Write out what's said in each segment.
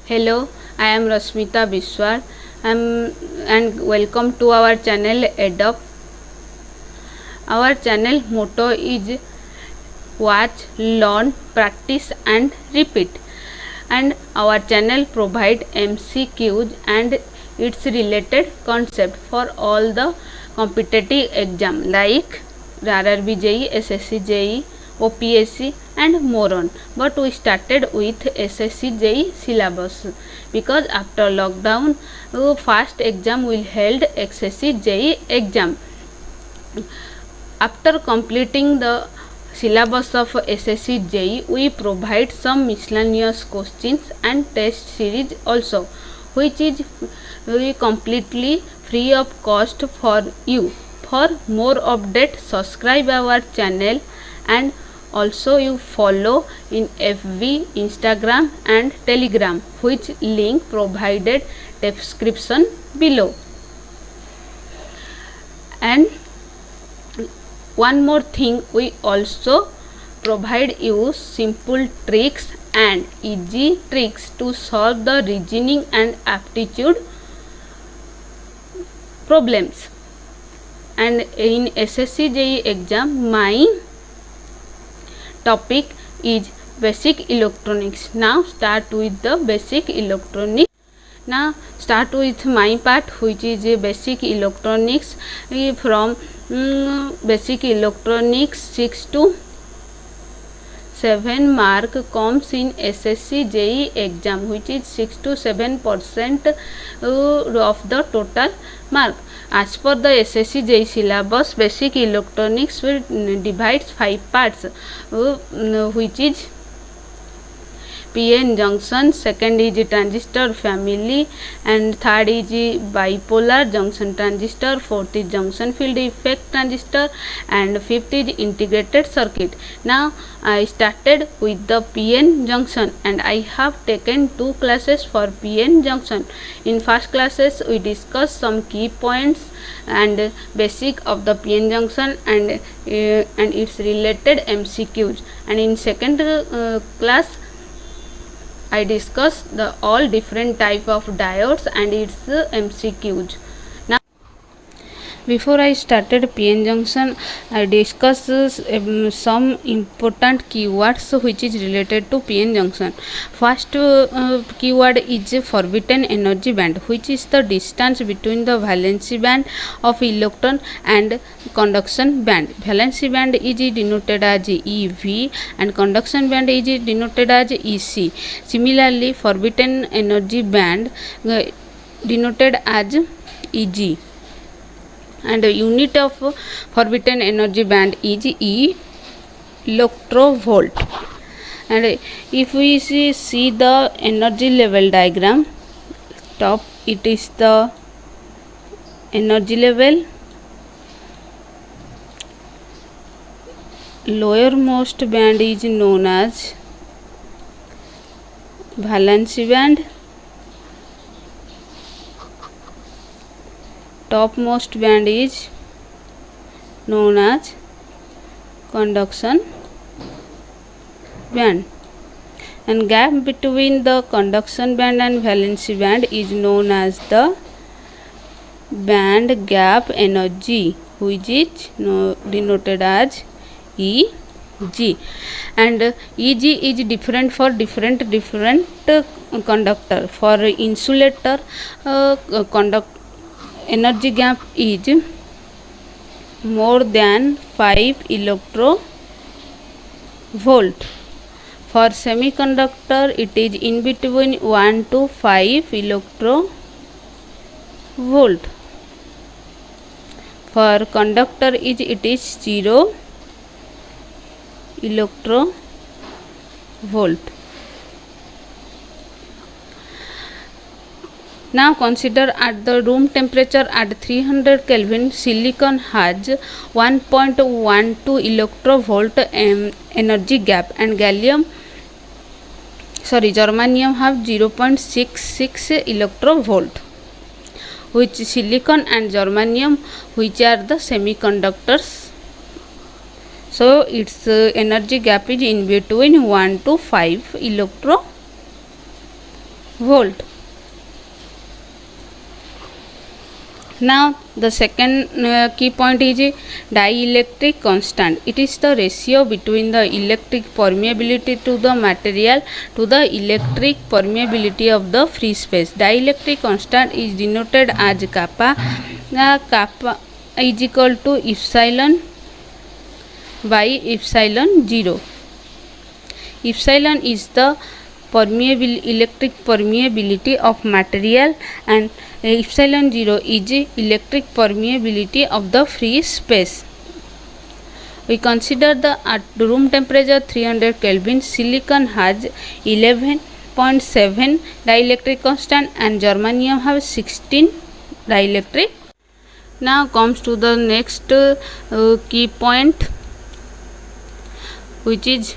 Hello, I am Rasmita Biswar and welcome to our channel Adopt. Our channel motto is watch, learn, practice and repeat. And our channel provide MCQs and its related concept for all the competitive exam like RRB JEE, SSC JEE, OPSC and more on. But we started with SSC JEE syllabus because after lockdown first exam will held SSC JEE exam. After completing the syllabus of SSC JEE, we provide some miscellaneous questions and test series also, which is completely free of cost for you. For more updates, subscribe our channel and also you follow in FB, Instagram and Telegram, which link provided description below. And one more thing, we also provide you simple tricks and easy tricks to solve the reasoning and aptitude problems. And in SSC JEE exam, my topic is basic electronics. Now start with the basic electronics. Now start with my part, which is basic electronics. From basic electronics 6 to 7 mark comes in SSC JEE exam, which is 6 to 7% of the total mark. As per the SSC JEE syllabus, basic electronics will divide 5 parts, which is PN junction, second is transistor family, and third is bipolar junction transistor, fourth is junction field effect transistor, and fifth is integrated circuit. Now I started with the PN junction and I have taken 2 classes for PN junction. In first classes we discuss some key points and basic of the PN junction and its related MCQs, and in second class I discuss the all different type of diodes and its MCQs. Now, before I started PN junction, I discuss some important keywords which is related to PN junction. First keyword is forbidden energy band, which is the distance between the valency band of electron and conduction band. Valency band is denoted as EV and conduction band is denoted as EC. Similarly, forbidden energy band denoted as EG, and the unit of forbidden energy band is electrovolt. And if we see the energy level diagram, top it is the energy level, lowermost band is known as valency band, topmost band is known as conduction band, and gap between the conduction band and valency band is known as the band gap energy, which is denoted as EG. And EG is different for different conductor. For insulator, energy gap is more than 5 electrovolt. For semiconductor, it is in between 1 to 5 electrovolt. For conductor, it is 0 electrovolt. Now consider at the room temperature at 300 Kelvin, silicon has 1.12 electrovolt energy gap, and germanium have 0.66 electrovolt, which silicon and germanium, which are the semiconductors. So its energy gap is in between 1 to 5 electrovolt. volt. Now the second key point is dielectric constant. It is the ratio between the electric permeability to the material to the electric permeability of the free space. Dielectric constant is denoted as kappa. Kappa is equal to epsilon by epsilon 0. Epsilon is the electric permeability of material and epsilon 0 is electric permeability of the free space. We consider the at room temperature 300 Kelvin silicon has 11.7 dielectric constant and germanium has 16 dielectric. Now comes to the next key point, which is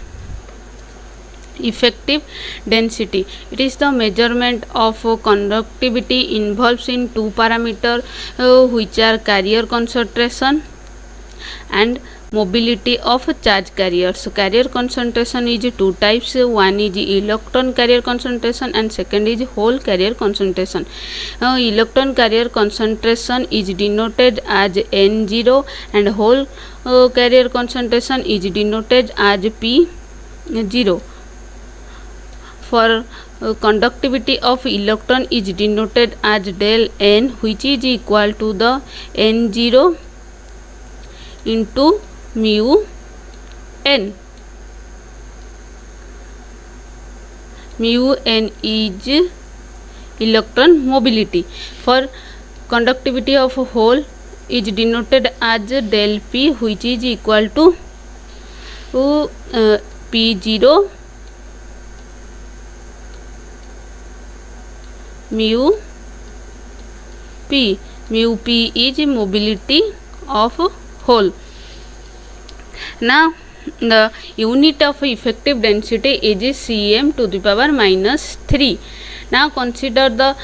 effective density. It is the measurement of conductivity involves in two parameters which are carrier concentration and mobility of charge carriers. So carrier concentration is two types. One is electron carrier concentration and second is hole carrier concentration. Electron carrier concentration is denoted as N0 and hole carrier concentration is denoted as P0. For conductivity of electron is denoted as del N, which is equal to the N0 into mu N. Mu N is electron mobility. For conductivity of a hole is denoted as del P, which is equal to P0 mu P. Mu P is mobility of hole. Now the unit of effective density is cm to the power minus 3. Now consider the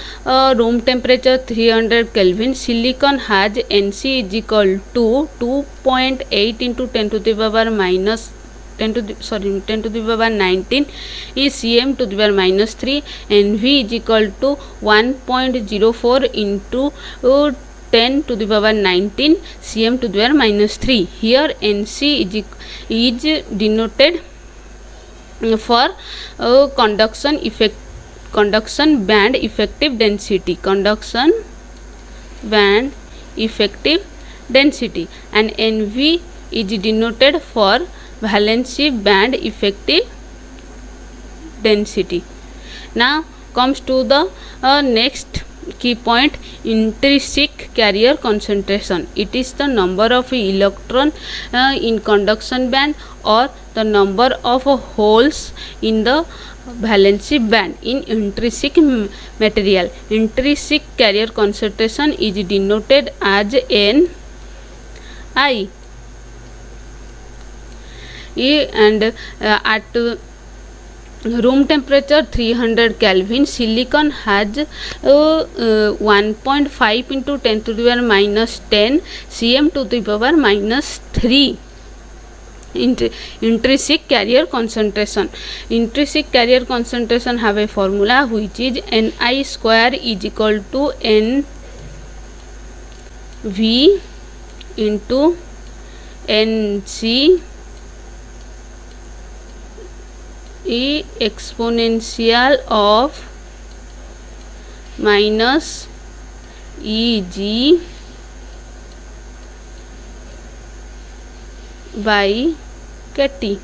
room temperature 300 Kelvin. Silicon has Nc is equal to 2.8 into 10 to the power minus 10 to the power 19 is cm to the power minus 3 and V is equal to 1.04 into 10 to the power 19 cm to the power minus 3. Here Nc is denoted for conduction band effective density. Conduction band effective density, and Nv is denoted for valency band effective density. Now comes to the next key point, intrinsic carrier concentration. It is the number of electron in conduction band or the number of holes in the valency band in intrinsic material. Intrinsic carrier concentration is denoted as Ni. And at room temperature 300 Kelvin, silicon has 1.5 into 10 to the power minus 10 cm to the power minus 3 intrinsic carrier concentration. Intrinsic carrier concentration have a formula which is Ni square is equal to Nv into Nc e exponential of minus Eg by Kt.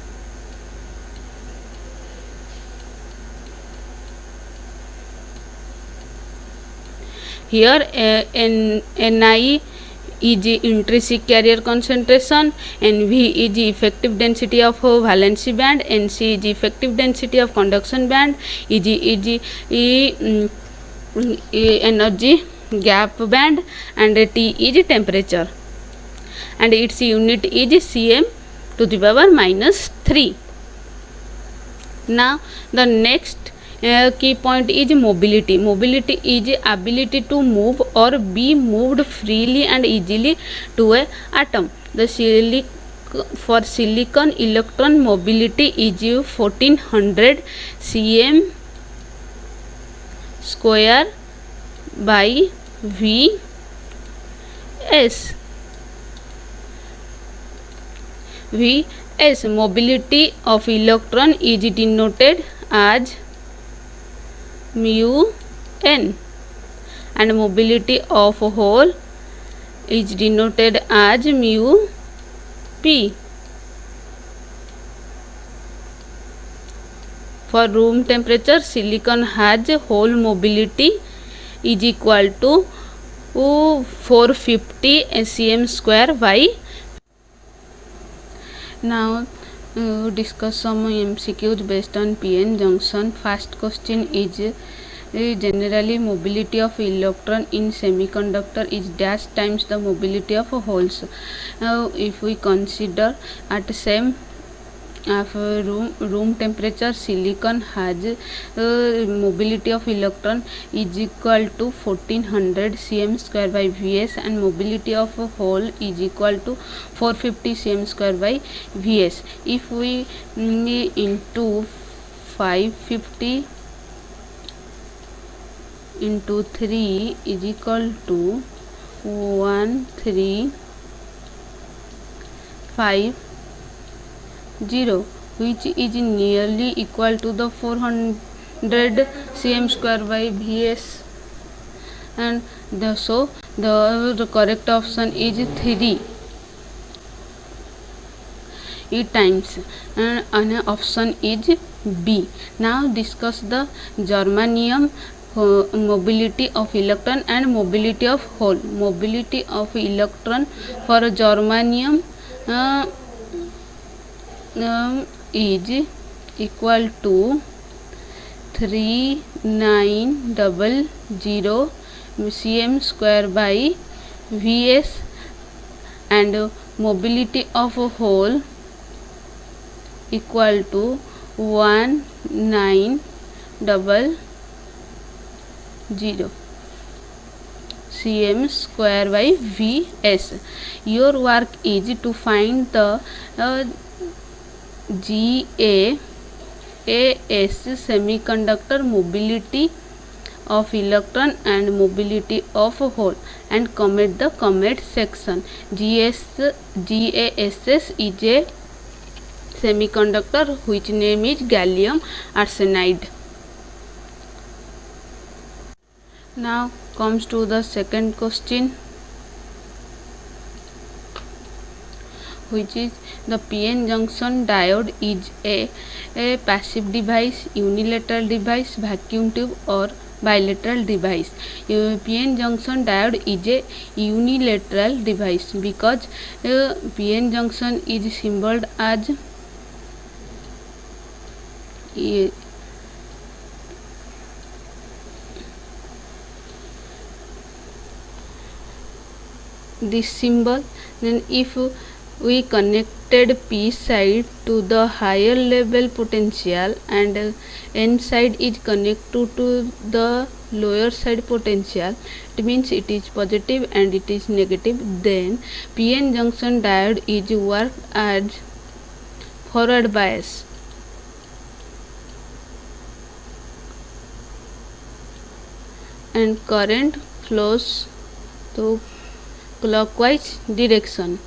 Here Ni is intrinsic carrier concentration, Nv is effective density of valency band, Nc is effective density of conduction band, Eg is energy gap band, and T is temperature, and its unit is cm to the power minus 3. Now the next key point is mobility. Mobility is ability to move or be moved freely and easily to a atom. The for silicon electron mobility is 1400 cm square by V S. Vs mobility of electron is denoted as mu n, and mobility of hole is denoted as mu p. For room temperature, silicon has hole mobility is equal to 450 cm square by. Now discuss some MCQs based on PN junction. First question is generally mobility of electron in semiconductor is dash times the mobility of holes. Now if we consider at same room temperature, silicon has mobility of electron is equal to 1400 cm square by Vs, and mobility of a hole is equal to 450 cm square by Vs. If we into 550 into 3 is equal to 1350, which is nearly equal to the 400 cm square by Vs, and so the correct option is 3 times, and option is B. Now discuss the germanium mobility of electron and mobility of hole. Mobility of electron for germanium is equal to 3900 cm square by Vs, and mobility of a hole equal to 1900 cm square by Vs. Your work is to find the GaAs semiconductor mobility of electron and mobility of a hole, and comment the comment section. GaAs is a semiconductor which name is gallium arsenide. Now comes to the second question, which is the PN junction diode is a passive device, unilateral device, vacuum tube, or bilateral device. PN junction diode is a unilateral device because PN junction is symbolized as this symbol. Then if we connected P side to the higher level potential and N side is connected to the lower side potential, it means it is positive and it is negative, then PN junction diode is work as forward bias. And current flows to clockwise direction,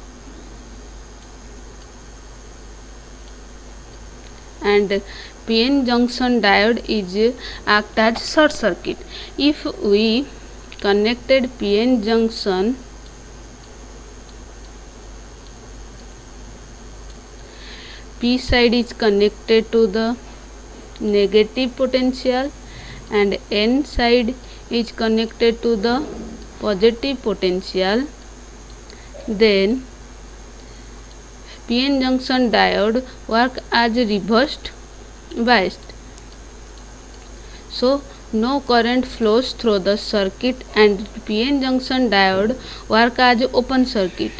and PN junction diode is act as short circuit. If we connected PN junction P side is connected to the negative potential and N side is connected to the positive potential, then PN junction diode work as reversed biased. So no current flows through the circuit and PN junction diode work as open circuit.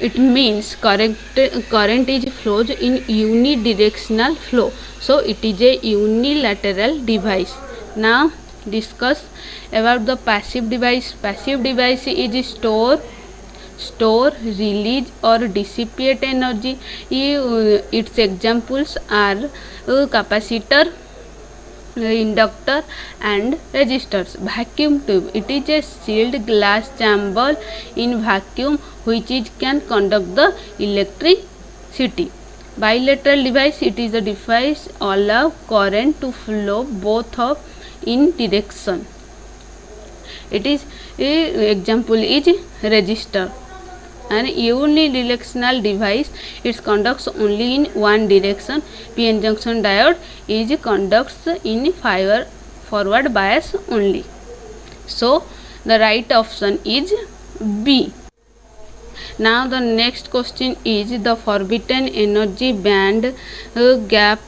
It means current is flows in unidirectional flow, so it is a unilateral device. Now discuss about the passive device. Passive device is store, release or dissipate energy. Its examples are capacitor, inductor and resistors. Vacuum tube, it is a sealed glass chamber in vacuum which can conduct the electricity. Bilateral device, it is a device allow current to flow both of in direction. It is example is resistor. An unidirectional device, it conducts only in one direction. PN junction diode is conducts in forward bias only. So the right option is B. Now the next question is the forbidden energy band gap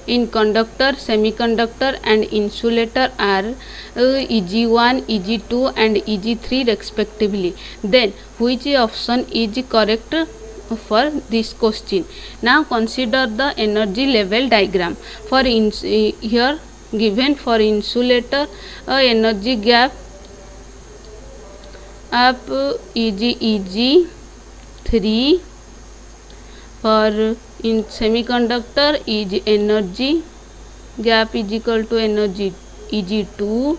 in conductor, semiconductor and insulator are Eg1, Eg2 and Eg3 respectively. Then which option is correct for this question? Now consider the energy level diagram. For here given for insulator energy gap up is Eg3, for in semiconductor is energy gap is equal to energy Eg2,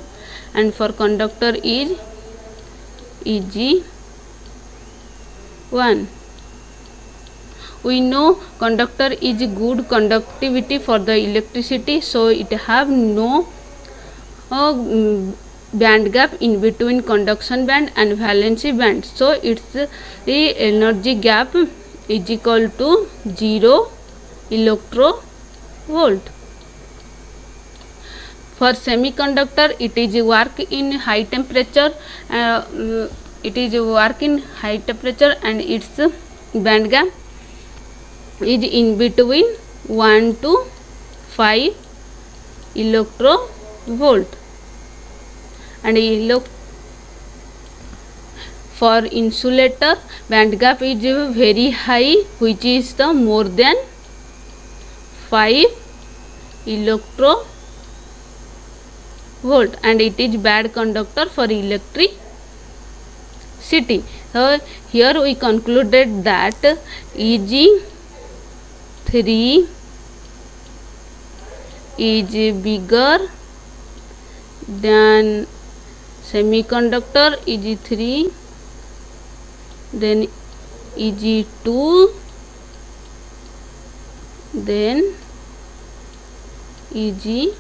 and for conductor is Eg1. We know conductor is good conductivity for the electricity, so it have no band gap in between conduction band and valency band, so its the energy gap is equal to 0 electrovolt. For semiconductor, it is work in high temperature. It is work in high temperature, and its band gap is in between 1 to 5 electrovolt. And for insulator, band gap is very high, which is the more than 5 electrovolt, and it is bad conductor for electricity. So here we concluded that Eg3 is bigger than semiconductor Eg3, then Eg2, then Eg1,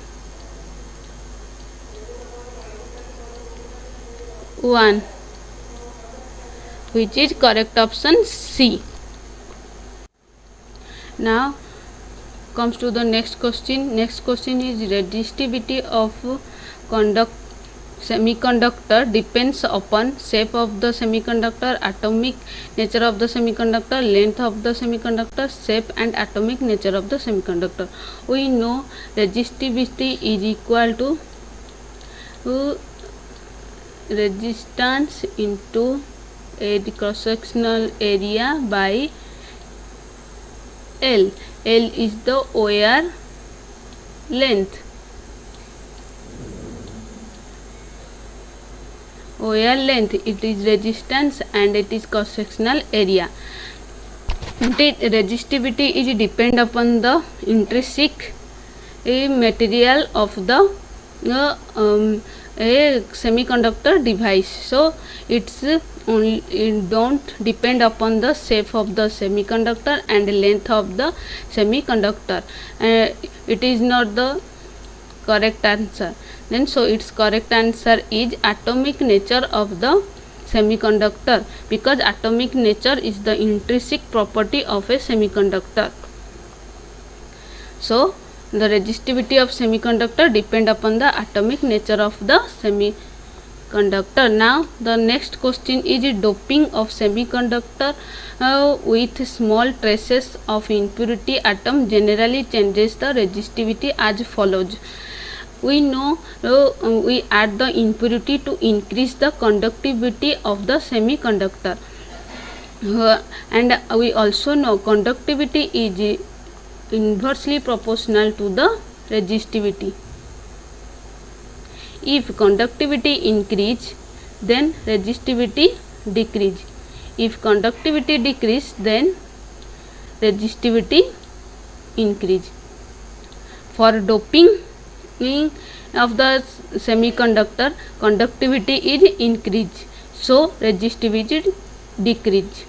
which is correct option C. Now comes to the next question. Next question is resistivity of semiconductor depends upon shape of the semiconductor, atomic nature of the semiconductor, length of the semiconductor, shape and atomic nature of the semiconductor. We know resistivity is equal to resistance into cross sectional area by L. L is the wire length. Wire length, it is resistance and it is cross sectional area. Resistivity is depend upon the intrinsic material of the semiconductor device. So it's only it don't depend upon the shape of the semiconductor and length of the semiconductor. It is not the correct answer. Then so its correct answer is atomic nature of the semiconductor, because atomic nature is the intrinsic property of a semiconductor. So the resistivity of semiconductor depend upon the atomic nature of the semiconductor. Now the next question is doping of semiconductor with small traces of impurity atom generally changes the resistivity as follows. We know we add the impurity to increase the conductivity of the semiconductor, and we also know conductivity is inversely proportional to the resistivity. If conductivity increase, then resistivity decrease. If conductivity decrease, then resistivity increase. For doping of the semiconductor, conductivity is increased, so resistivity decrease.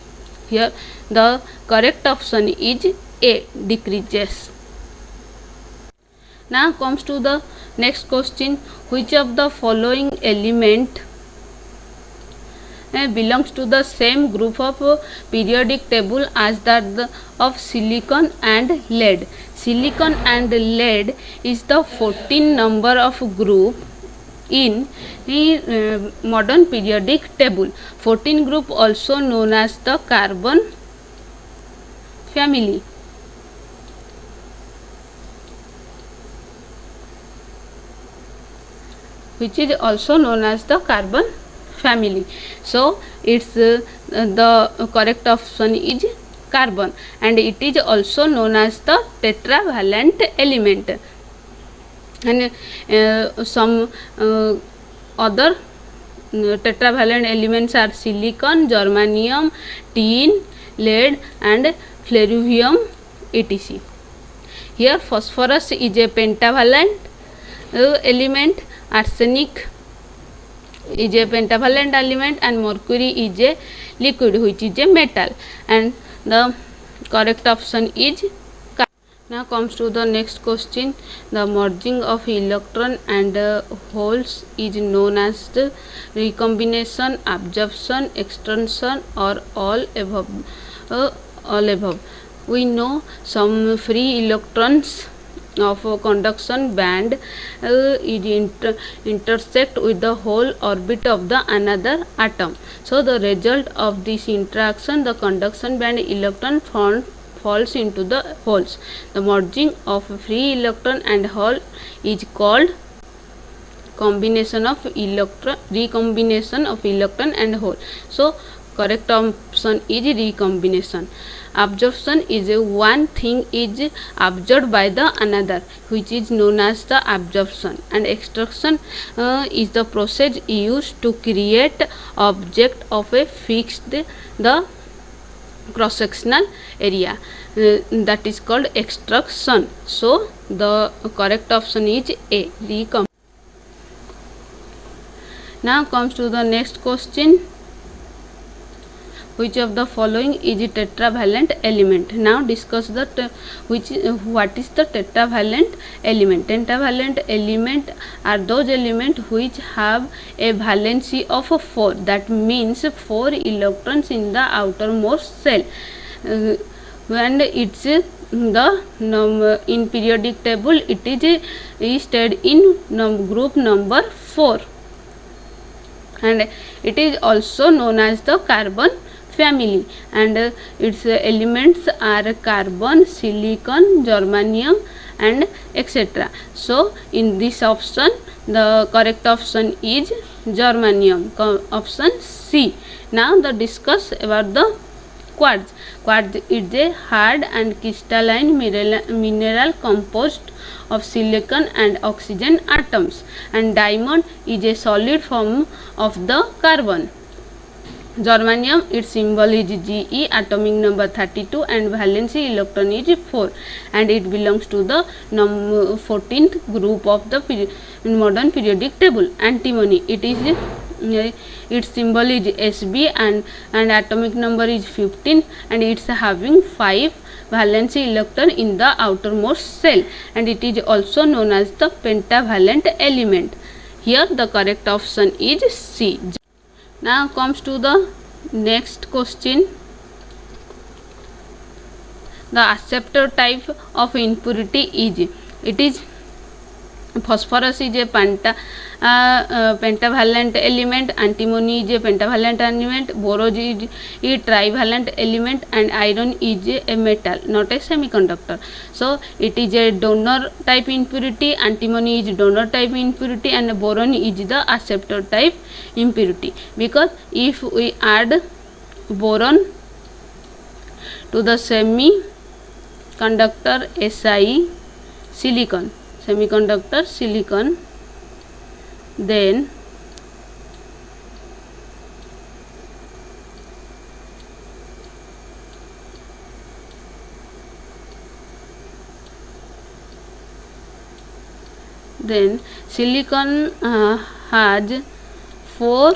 Here the correct option is A, decreases. Now comes to the next question: which of the following element belongs to the same group of periodic table as that of silicon and lead? Silicon and lead is the 14 number of group in the modern periodic table. 14 group also known as the carbon family. Which is also known as the carbon family. So it's the correct option is carbon, and it is also known as the tetravalent element. And some other tetravalent elements are silicon, germanium, tin, lead and fleruvium etc. Here phosphorus is a pentavalent element, arsenic is a pentavalent element, and mercury is a liquid which is a metal, and the correct option is. Now comes to the next question: the merging of electron and holes is known as the recombination, absorption, extension, or all above. All above. We know some free electrons of a conduction band intersect with the whole orbit of the another atom. So the result of this interaction, the conduction band electron falls into the holes. The merging of free electron and hole is called combination of electron, recombination of electron and hole. So correct option is recombination. Absorption is one thing is absorbed by the another, which is known as the absorption, and extraction is the process used to create object of a fixed the cross sectional area, that is called extraction. So the correct option is A, recombination. Now comes to the next question: which of the following is a tetravalent element? Now discuss the what is the tetravalent element. Tetravalent element are those elements which have a valency of 4, that means 4 electrons in the outermost shell, and it's the in periodic table it is stated in group number 4, and it is also known as the carbon family, and its elements are carbon, silicon, germanium and etc. So in this option the correct option is germanium, option C. Now the discuss about the quartz. Quartz is a hard and crystalline mineral composed of silicon and oxygen atoms, and diamond is a solid form of the carbon. Germanium, its symbol is Ge, atomic number 32 and valency electron is 4, and it belongs to the 14th group of the modern periodic table. Antimony, it is its symbol is Sb, and atomic number is 15, and it's having 5 valency electron in the outermost shell, and it is also known as the pentavalent element. Here the correct option is C. Now comes to the next question: the acceptor type of impurity is, it is phosphorus is a pentavalent element, antimony is a pentavalent element, boron is a trivalent element, and iron is a metal, not a semiconductor. So it is a donor type impurity, antimony is donor type impurity, and boron is the acceptor type impurity, because if we add boron to the semiconductor Si silicon, semiconductor silicon, then then silicon has 4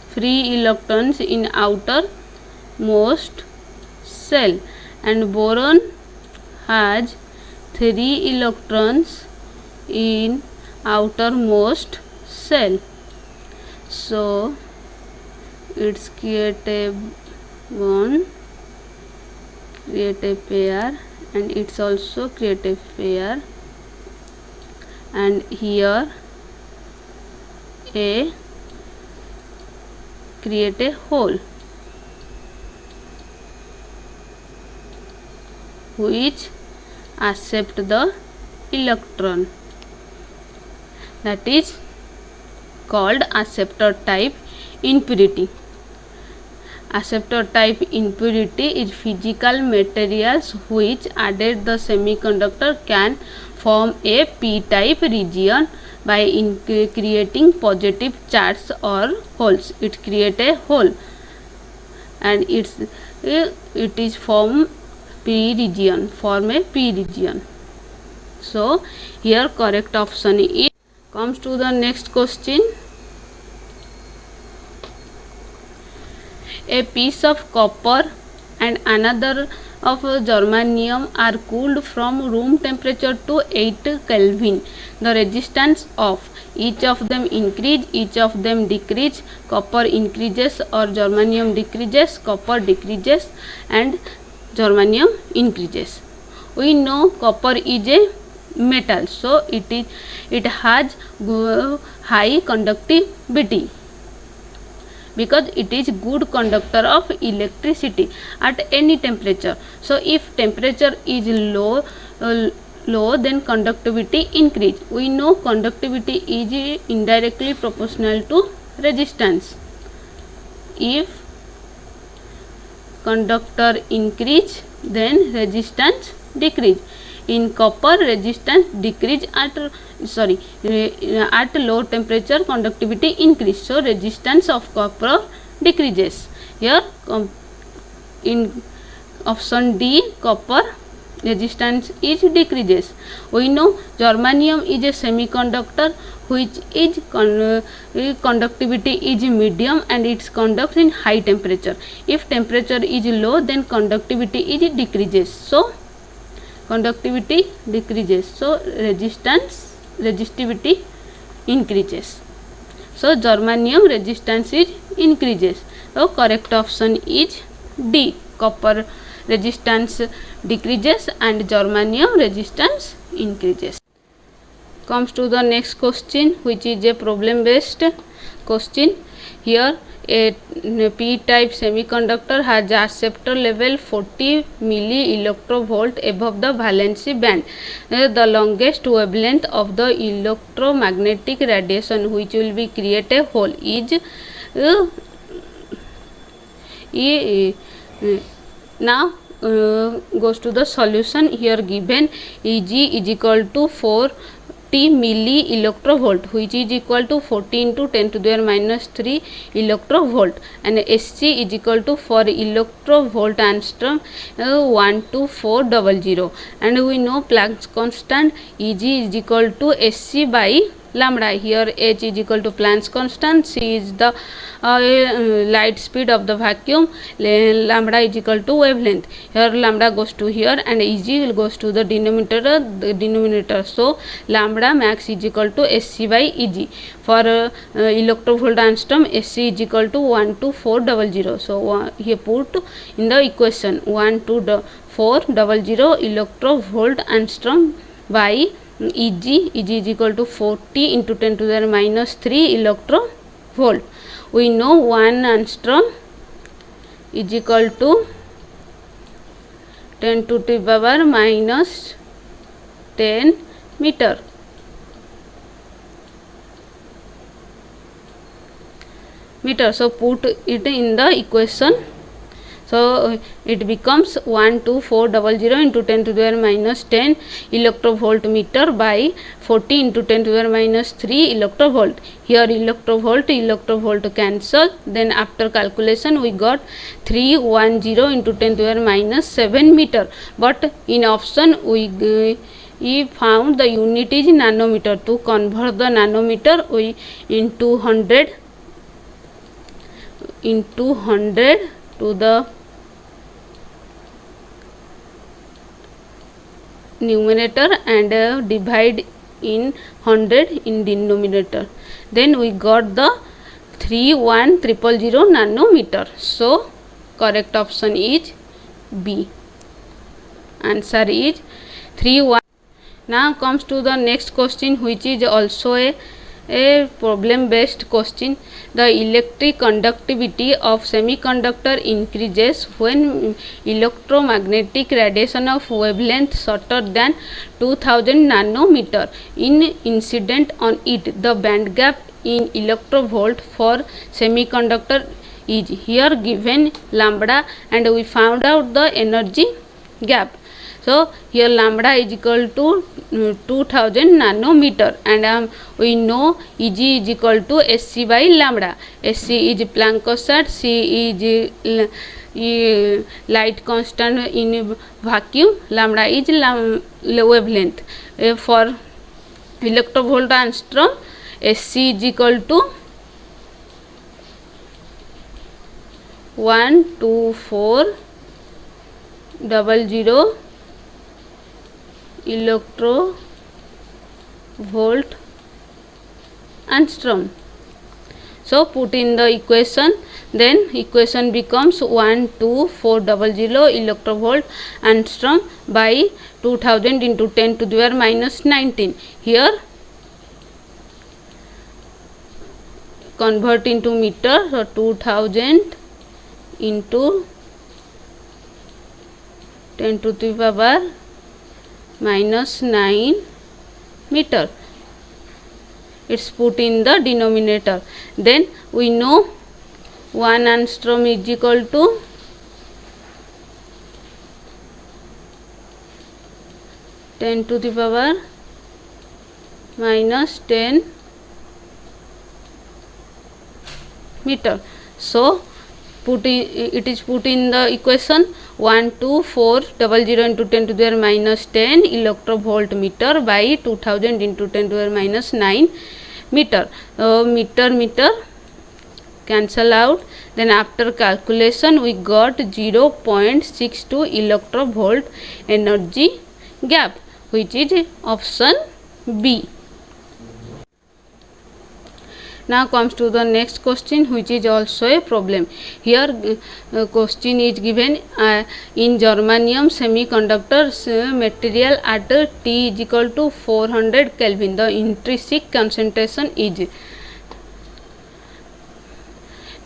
free electrons in outermost shell, and boron has 3 electrons in outermost shell. So it's create a bond, create a pair, and it's also create a pair, and here a create a hole which accept the electron, that is called acceptor type impurity. Acceptor type impurity is physical materials which added the semiconductor can form a p-type region by creating positive charges or holes. It create a hole and it is form p region, form a p region. So here correct option is. Comes to the next question. A piece of copper and another of germanium are cooled from room temperature to 8 Kelvin. The resistance of each of them increase, each of them decrease. Copper increases or germanium decreases, copper decreases and germanium increases. We know copper is a metal, so it has high conductivity because it is good conductor of electricity at any temperature. So if temperature is low, then conductivity increase. We know conductivity is indirectly proportional to resistance. If conductor increase, then resistance decrease. In copper, resistance decrease at low temperature, conductivity increase. So resistance of copper decreases. Here in option D, copper resistance is decreases. We know germanium is a semiconductor which is conductivity is medium and it conducts in high temperature. If temperature is low, then conductivity is decreases. So conductivity decreases, so resistivity increases. So germanium resistance is increases. So correct option is D, copper resistance decreases and germanium resistance increases. Comes to the next question, which is a problem based question. Here a p-type semiconductor has acceptor level 40 millielectrovolt above the valency band. The longest wavelength of the electromagnetic radiation which will be create a hole is now goes to the solution. Here given Eg is equal to 40 millielectrovolt, which is equal to 40 into 10 to the power minus 3 electrovolt, and Sc is equal to for electrovolt angstrom 12400, and we know Planck's constant Eg is equal to Sc by lambda. Here h is equal to Planck's constant, c is the light speed of the vacuum, lambda is equal to wavelength. Here lambda goes to here and Eg goes to the denominator. So lambda max is equal to Sc by Eg. For electrovolt angstrom, Sc is equal to 12400. So here put in the equation 12400 electrovolt angstrom by Eg is equal to 40 into 10 to the minus 3 electrovolt. We know 1 angstrom is equal to 10 to the power minus 10 meter. So put it in the equation. So it becomes 12400 into 10 to the power minus 10 electrovolt meter by 40 into 10 to the power minus 3 electrovolt. Here electrovolt cancel. Then after calculation we got 310 into 10 to the power minus 7 meter. But in option we we found the unit is nanometer. To convert the nanometer, we into 100 to the numerator and divide in 100 in denominator. Then we got the 31000 nanometer. So correct option is B. Answer is 31. Now comes to the next question, which is also a problem based question. The electric conductivity of semiconductor increases when electromagnetic radiation of wavelength shorter than 2000 nanometer in incident on it. The band gap in electrovolt for semiconductor is here given lambda, and we found out the energy gap. So here lambda is equal to 2000 nanometer, and we know Eg is equal to Sc by lambda. Sc is Planck-Cossard, C is light constant in vacuum, lambda is wavelength. For electrovolt angstrom, Sc is equal to 12400 electrovolt angstrom. So put in the equation, then equation becomes 12400 electrovolt angstrom by 2000 into 10 to the power minus 19. Here convert into meter, so 2000 into 10 to the power minus 9 meter. It's put in the denominator. Then we know 1 angstrom is equal to 10 to the power minus 10 meter. So it is put in the equation 12400 into 10 to the power minus 10 electrovolt meter by 2000 into 10 to the power minus 9 meter. Meter cancel out. Then after calculation we got 0.62 electrovolt energy gap, which is option B. Now comes to the next question, which is also a problem. Here question is given in germanium semiconductor material at T is equal to 400 Kelvin. The intrinsic concentration is.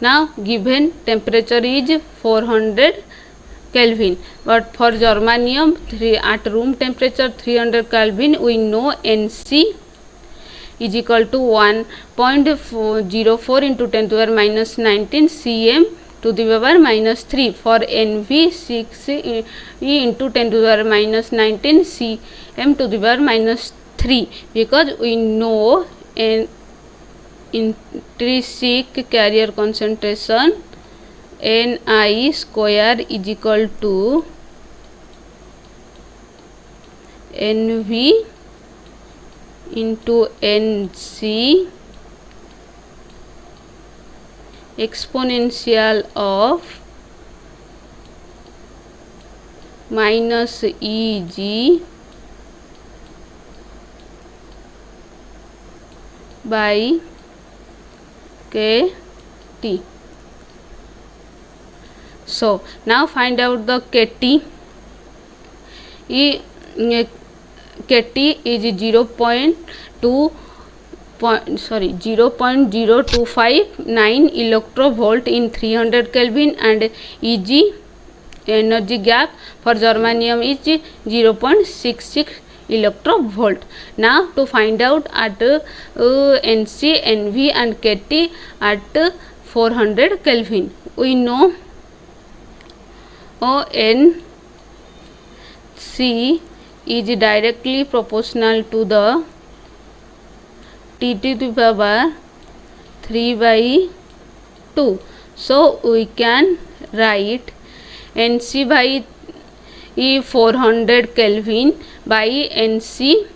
Now given temperature is 400 Kelvin, but for germanium at room temperature 300 Kelvin, we know Nc is equal to 1.04 into 10 to the power minus 19 cm to the power minus 3. For Nv 6 into 10 to the power minus 19 cm to the power minus 3, because we know an intrinsic carrier concentration Ni square is equal to Nv into Nc exponential of minus Eg by Kt. So now find out the Kt. Kt is 0.0259 electrovolt in 300 Kelvin, and Eg energy gap for germanium is 0.66 electrovolt. Now to find out at Nc, Nv and Kt at 400 Kelvin, we know Nc is directly proportional to the T to the power 3 by 2. So we can write Nc by E 400 Kelvin by Nc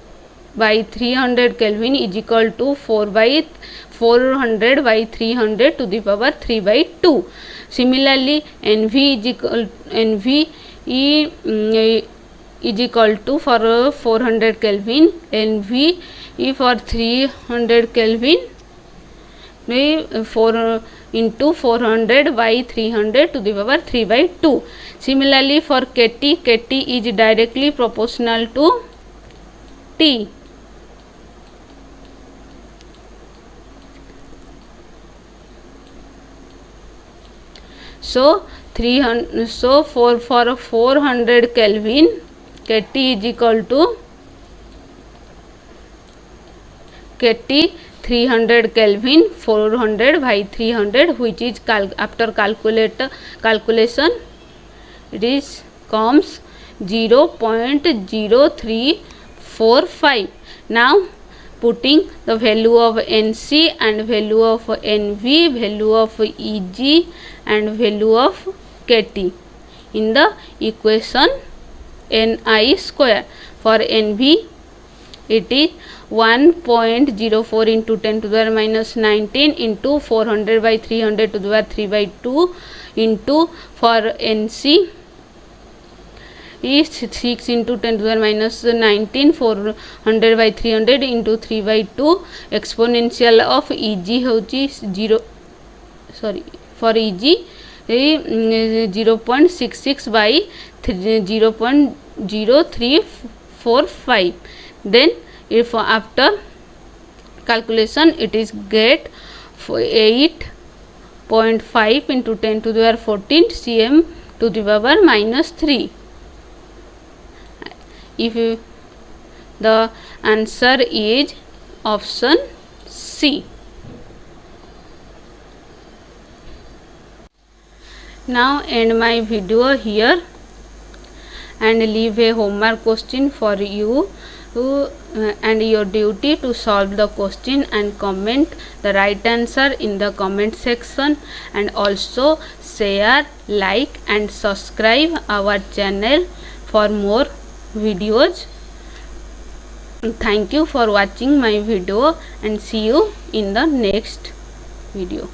by 300 Kelvin is equal to 400 by 300 to the power 3 by 2. Similarly, Nv is equal to for 400 Kelvin, Nv for 300 Kelvin 4 into 400 by 300 to the power 3 by 2. Similarly, for Kt is directly proportional to T. So for 400 Kelvin, Kt is equal to Kt 300 Kelvin 400 by 300, which is after calculation it is comes 0.0345. Now putting the value of Nc and value of Nv, value of Eg and value of Kt in the equation Ni square. For Nv it is 1.04 into 10 to the power minus 19 into 400 by 300 to the power 3 by 2 into for Nc is 6 into 10 to the power minus 19 400 by 300 into 3 by 2 exponential of Eg होची 0 sorry for Eg 0.66 by 0.0345. then if after calculation it is get 8.5 into 10 to the power 14 cm to the power minus 3. If the answer is option C. Now end my video here and leave a homework question for you and your duty to solve the question and comment the right answer in the comment section, and also share, like and subscribe our channel for more videos. Thank you for watching my video and see you in the next video.